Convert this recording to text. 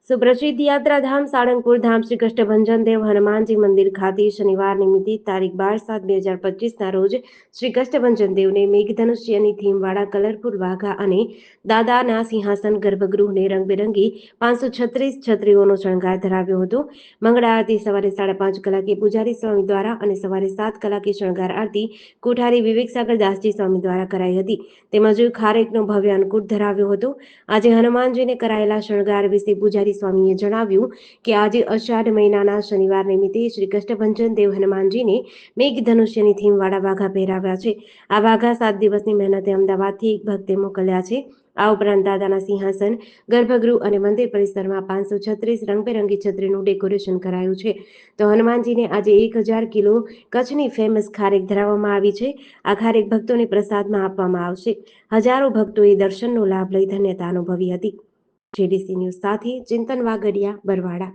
સુપ્રસિદ્ધ યાત્રાધામ સાળંગપુર ધામ શ્રી કષ્ટભંજન દેવ હનુમાનજી મંદિર ખાતે શનિવાર નિમિત્તે તારીખ 12/7/2025ના રોજ શ્રી કષ્ટભંજન દેવને મેઘધનુષ્યની થીમવાળા કલરફુલ વાઘા અને દાદાના સિંહાસન ગર્ભગૃહને રંગબેરંગી 536 છત્રીઓનો શણગાર ધરાવ્યો હતો. મંગળા આરતી સવારે 5:30 કલાકે પૂજારી સ્વામી દ્વારા અને સવારે 7 કલાકે શણગાર આરતી કોઠારી વિવેકસાગર દાસજી સ્વામી દ્વારા કરાઈ હતી. તેમજ ખારેકનો ભવ્ય અન્નકૂટ ધરાવ્યો હતો. આજે હનુમાનજીને કરાયેલા શણગાર વિશે પૂજારી સ્વામીએ જણાવ્યું કે આજે અષાઢ મહિનાના શનિવાર નિમિત્તે શ્રી કષ્ટભંજન દેવ હનુમાનજીને મેઘધનુષ્યની થીમવાળા વાઘા પહેરાવ્યા છે. આ વાઘા 7 દિવસની મહેનતે અમદાવાદથી એક ભક્તે મોકલ્યા છે. આ ઉપરાંત દાદાના સિંહાસન, ગર્ભગૃહ અને મંદિર પરિસરમાં 536 રંગબેરંગી છત્રીનું ડેકોરેશન કરાયું છે. તો હનુમાનજીને આજે 1000 કિલો કચ્છની ફેમસ ખારેક ધરાવવામાં આવી છે. આ ખારેક ભક્તોને પ્રસાદમાં આપવામાં આવશે. હજારો ભક્તોએ દર્શનનો લાભ લઈ ધન્યતા અનુભવી હતી. જેડીસી ન્યૂઝ સાથે ચિંતન વાગડિયા, બરવાડા.